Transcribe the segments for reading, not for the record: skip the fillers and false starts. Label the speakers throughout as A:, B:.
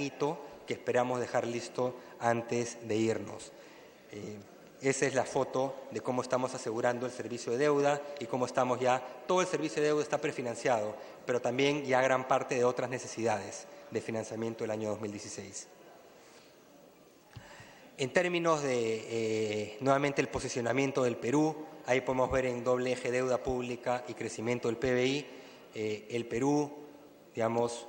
A: hito que esperamos dejar listo antes de irnos. Esa es la foto de cómo estamos asegurando el servicio de deuda y cómo estamos ya, todo el servicio de deuda está prefinanciado, pero también ya gran parte de otras necesidades de financiamiento del año 2016. En términos de, nuevamente, el posicionamiento del Perú, ahí podemos ver en doble eje deuda pública y crecimiento del PBI, el Perú, digamos,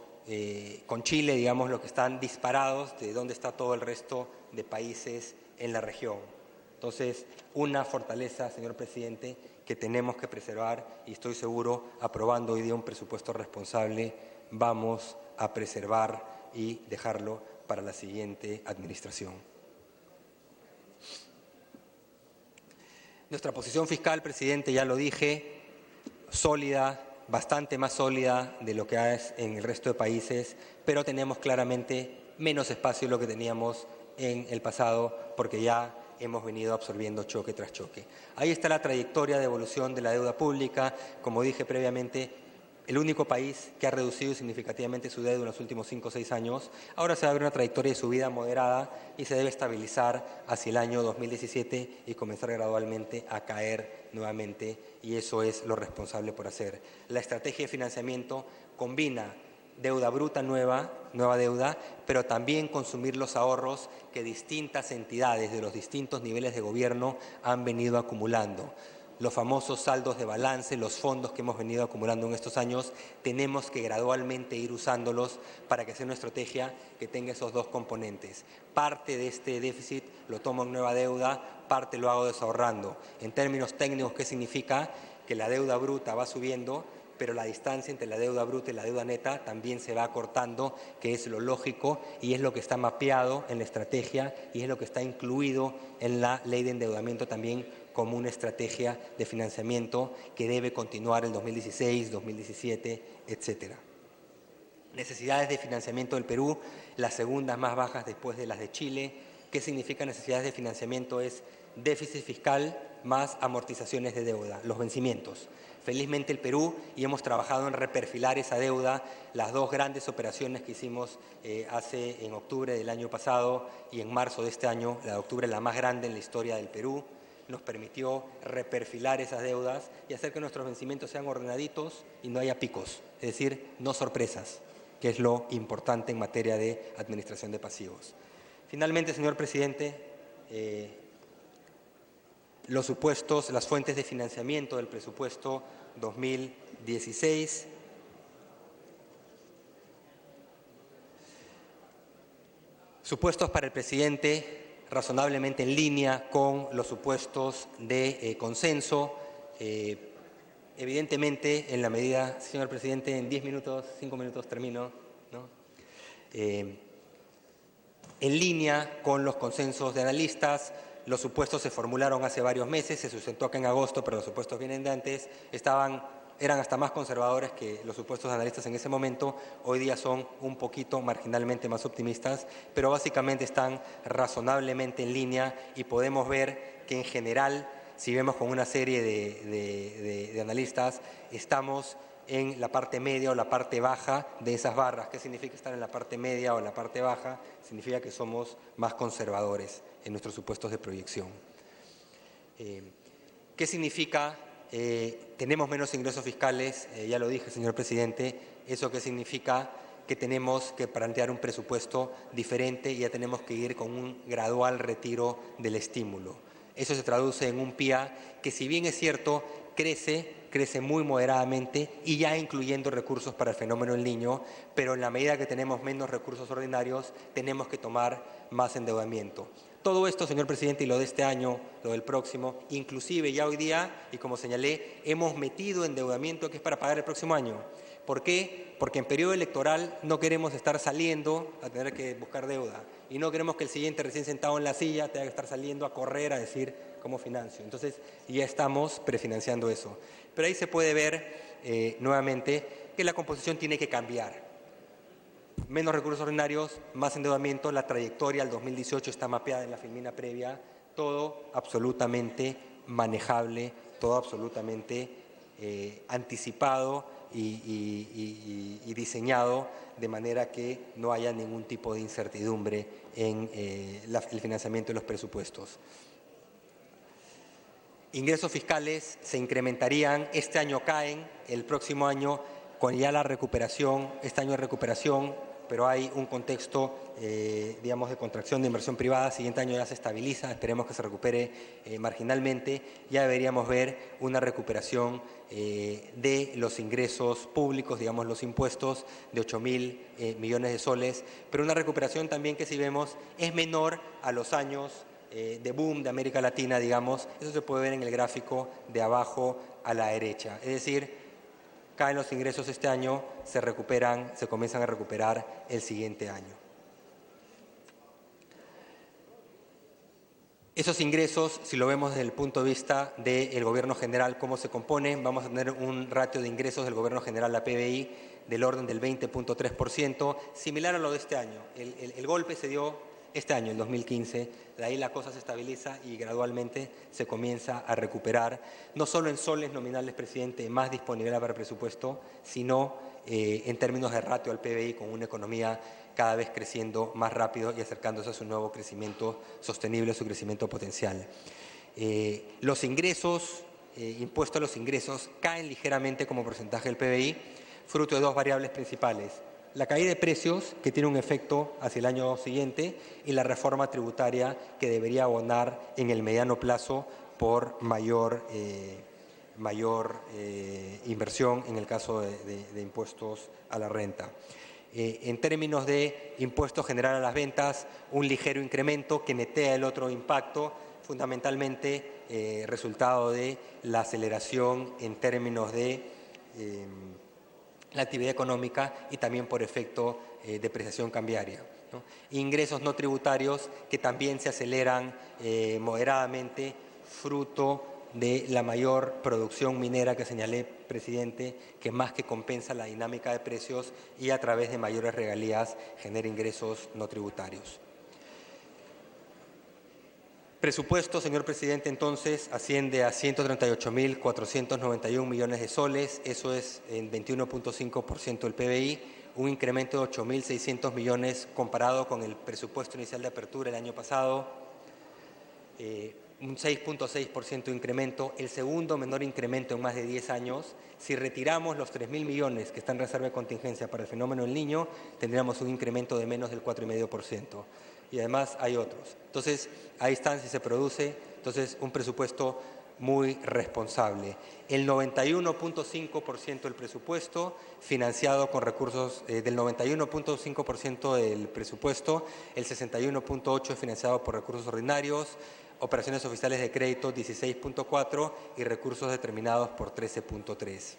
A: con Chile, digamos, lo que están disparados de dónde está todo el resto de países en la región. Entonces, una fortaleza, señor presidente, que tenemos que preservar y estoy seguro, aprobando hoy día un presupuesto responsable, vamos a preservar y dejarlo para la siguiente administración. Nuestra posición fiscal, presidente, ya lo dije, sólida, bastante más sólida de lo que es en el resto de países, pero tenemos claramente menos espacio de lo que teníamos en el pasado porque ya hemos venido absorbiendo choque tras choque. Ahí está la trayectoria de evolución de la deuda pública. Como dije previamente, el único país que ha reducido significativamente su deuda en los últimos 5 o 6 años. Ahora se va a ver una trayectoria de subida moderada y se debe estabilizar hacia el año 2017 y comenzar gradualmente a caer nuevamente, y eso es lo responsable por hacer. La estrategia de financiamiento combina deuda bruta nueva deuda, pero también consumir los ahorros que distintas entidades de los distintos niveles de gobierno han venido acumulando. Los famosos saldos de balance, los fondos que hemos venido acumulando en estos años, tenemos que gradualmente ir usándolos para que sea una estrategia que tenga esos dos componentes. Parte de este déficit lo tomo en nueva deuda, parte lo hago desahorrando. En términos técnicos, ¿qué significa? Que la deuda bruta va subiendo, pero la distancia entre la deuda bruta y la deuda neta también se va acortando, que es lo lógico y es lo que está mapeado en la estrategia y es lo que está incluido en la ley de endeudamiento también como una estrategia de financiamiento que debe continuar el 2016, 2017, etcétera. Necesidades de financiamiento del Perú, las segundas más bajas después de las de Chile. ¿Qué significa necesidades de financiamiento? Es déficit fiscal más amortizaciones de deuda, los vencimientos. Felizmente el Perú, y hemos trabajado en reperfilar esa deuda, las dos grandes operaciones que hicimos en octubre del año pasado y en marzo de este año, la de octubre la más grande en la historia del Perú, nos permitió reperfilar esas deudas y hacer que nuestros vencimientos sean ordenaditos y no haya picos, es decir, no sorpresas, que es lo importante en materia de administración de pasivos. Finalmente, señor presidente, los supuestos, las fuentes de financiamiento del presupuesto 2016. Supuestos para el presidente razonablemente en línea con los supuestos de consenso. Evidentemente, en la medida, señor presidente, en 10 minutos, 5 minutos termino, ¿no? En línea con los consensos de analistas. Los supuestos se formularon hace varios meses, se sustentó acá en agosto, pero los supuestos vienen de antes, eran hasta más conservadores que los supuestos de analistas en ese momento, hoy día son un poquito marginalmente más optimistas, pero básicamente están razonablemente en línea y podemos ver que en general, si vemos con una serie de analistas, estamos en la parte media o la parte baja de esas barras. ¿Qué significa estar en la parte media o en la parte baja? Significa que somos más conservadores en nuestros supuestos de proyección. ¿Qué significa? Tenemos menos ingresos fiscales, ya lo dije, señor presidente. ¿Eso qué significa? Que tenemos que plantear un presupuesto diferente y ya tenemos que ir con un gradual retiro del estímulo. Eso se traduce en un PIA que, si bien es cierto, crece muy moderadamente y ya incluyendo recursos para el fenómeno del Niño, pero en la medida que tenemos menos recursos ordinarios, tenemos que tomar más endeudamiento. Todo esto, señor presidente, y lo de este año, lo del próximo, inclusive ya hoy día, y como señalé, hemos metido endeudamiento que es para pagar el próximo año. ¿Por qué? Porque en periodo electoral no queremos estar saliendo a tener que buscar deuda y no queremos que el siguiente recién sentado en la silla tenga que estar saliendo a correr a decir cómo financio. Entonces ya estamos prefinanciando eso. Pero ahí se puede ver nuevamente que la composición tiene que cambiar. Menos recursos ordinarios, más endeudamiento, la trayectoria al 2018 está mapeada en la filmina previa, todo absolutamente manejable, todo absolutamente anticipado y diseñado de manera que no haya ningún tipo de incertidumbre en el financiamiento de los presupuestos. Ingresos fiscales se incrementarían, este año caen, el próximo año con ya la recuperación, este año de recuperación, pero hay un contexto, digamos, de contracción de inversión privada, siguiente año ya se estabiliza, esperemos que se recupere marginalmente, ya deberíamos ver una recuperación de los ingresos públicos, digamos, los impuestos de 8.000 millones de soles, pero una recuperación también que si vemos es menor a los años de boom de América Latina, digamos, eso se puede ver en el gráfico de abajo a la derecha. Es decir, caen los ingresos este año, se comienzan a recuperar el siguiente año. Esos ingresos, si lo vemos desde el punto de vista del gobierno general, cómo se componen, vamos a tener un ratio de ingresos del gobierno general a PBI del orden del 20.3%, similar a lo de este año. El golpe se dio este año, el 2015, de ahí la cosa se estabiliza y gradualmente se comienza a recuperar, no solo en soles nominales, presidente, más disponibilidad para el presupuesto, sino en términos de ratio al PBI, con una economía cada vez creciendo más rápido y acercándose a su nuevo crecimiento sostenible, su crecimiento potencial. Los ingresos, impuesto a los ingresos, caen ligeramente como porcentaje del PBI, fruto de dos variables principales. La caída de precios, que tiene un efecto hacia el año siguiente, y la reforma tributaria, que debería abonar en el mediano plazo por mayor inversión en el caso de impuestos a la renta. En términos de impuesto general a las ventas, un ligero incremento que netea el otro impacto, fundamentalmente resultado de la aceleración en términos de la actividad económica y también por efecto depreciación cambiaria, ¿no? Ingresos no tributarios que también se aceleran moderadamente, fruto de la mayor producción minera que señalé, presidente, que más que compensa la dinámica de precios y a través de mayores regalías genera ingresos no tributarios. Presupuesto, señor presidente, entonces asciende a 138.491 millones de soles, eso es el 21.5% del PBI, un incremento de 8.600 millones comparado con el presupuesto inicial de apertura el año pasado, un 6.6% de incremento, el segundo menor incremento en más de 10 años. Si retiramos los 3.000 millones que están en reserva de contingencia para el fenómeno del Niño, tendríamos un incremento de menos del 4,5%. Y además hay otros. Entonces, ahí están, si se produce, entonces un presupuesto muy responsable. El 91.5% del presupuesto financiado con recursos, del 91.5% del presupuesto, el 61.8% financiado por recursos ordinarios, operaciones oficiales de crédito 16.4% y recursos determinados por 13.3%.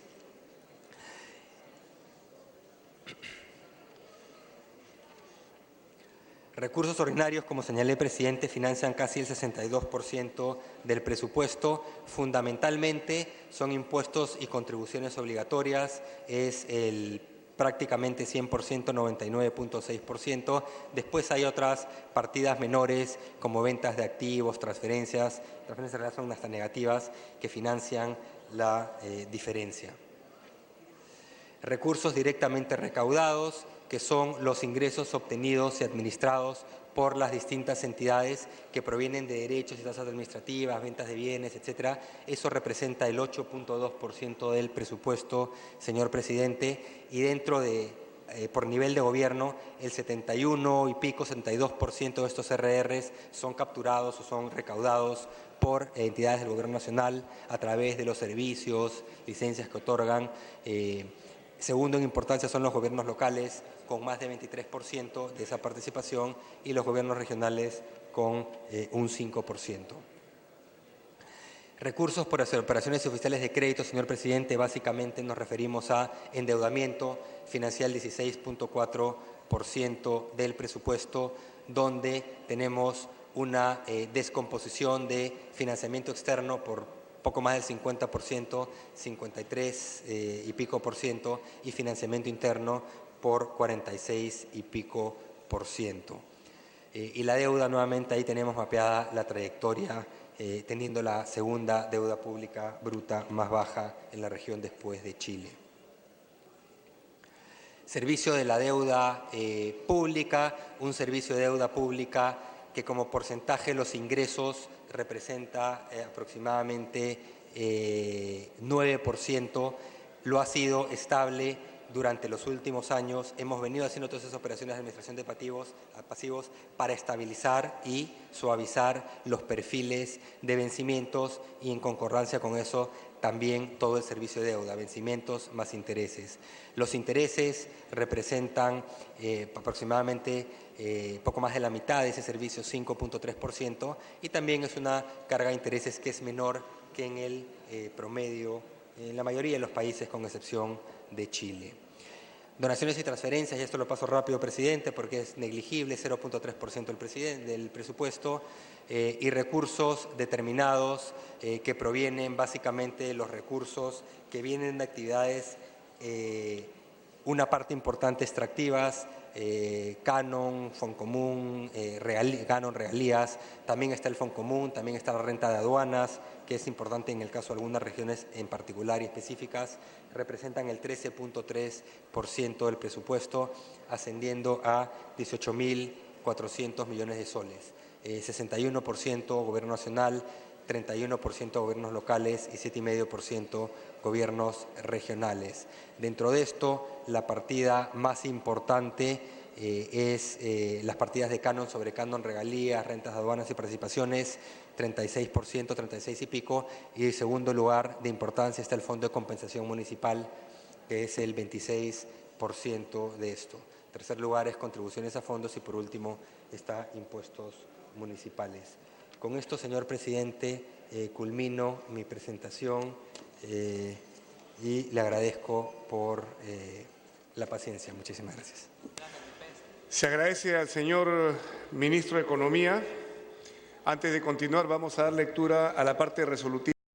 A: Recursos ordinarios, como señalé, presidente, financian casi el 62% del presupuesto. Fundamentalmente son impuestos y contribuciones obligatorias, es el prácticamente 100%, 99.6%. Después hay otras partidas menores como ventas de activos, transferencias son hasta negativas que financian la diferencia. Recursos directamente recaudados, que son los ingresos obtenidos y administrados por las distintas entidades que provienen de derechos y tasas administrativas, ventas de bienes, etcétera. Eso representa el 8.2% del presupuesto, señor presidente, y dentro de, por nivel de gobierno, el 71 y pico, 72% de estos RRs son capturados o son recaudados por entidades del gobierno nacional a través de los servicios, licencias que otorgan. Segundo en importancia son los gobiernos locales, con más de 23% de esa participación, y los gobiernos regionales con un 5%. Recursos por hacer operaciones oficiales de crédito, señor presidente, básicamente nos referimos a endeudamiento, financiar el 16.4% del presupuesto, donde tenemos una descomposición de financiamiento externo por poco más del 50%, 53 y pico por ciento, y financiamiento interno por 46 y pico por ciento. Y la deuda, nuevamente, ahí tenemos mapeada la trayectoria, teniendo la segunda deuda pública bruta más baja en la región después de Chile. servicio de la deuda pública, un servicio de deuda pública que como porcentaje de los ingresos representa aproximadamente 9%, lo ha sido estable durante los últimos años. Hemos venido haciendo todas esas operaciones de administración de pasivos para estabilizar y suavizar los perfiles de vencimientos y en concordancia con eso también todo el servicio de deuda, vencimientos más intereses. Los intereses representan aproximadamente poco más de la mitad de ese servicio, 5.3%, y también es una carga de intereses que es menor que en el promedio en la mayoría de los países, con excepción de Chile. Donaciones y transferencias, y esto lo paso rápido, presidente, porque es negligible, 0.3% del presupuesto, y recursos determinados que provienen básicamente de los recursos que vienen de actividades, una parte importante extractivas, canon, Foncomún, canon, regalías, también está el Foncomún, también está la renta de aduanas, que es importante en el caso de algunas regiones en particular y específicas, representan el 13.3% del presupuesto, ascendiendo a 18.400 millones de soles. 61% Gobierno Nacional, 31% gobiernos locales y 7,5% gobiernos regionales. Dentro de esto, la partida más importante es las partidas de canon sobre canon, regalías, rentas de aduanas y participaciones, 36%, 36 y pico, y en segundo lugar de importancia está el Fondo de Compensación Municipal, que es el 26% de esto. En tercer lugar es contribuciones a fondos y por último está impuestos municipales. Con esto, señor presidente, culmino mi presentación y le agradezco por la paciencia. Muchísimas gracias.
B: Se agradece al señor ministro de Economía. Antes de continuar, vamos a dar lectura a la parte resolutiva.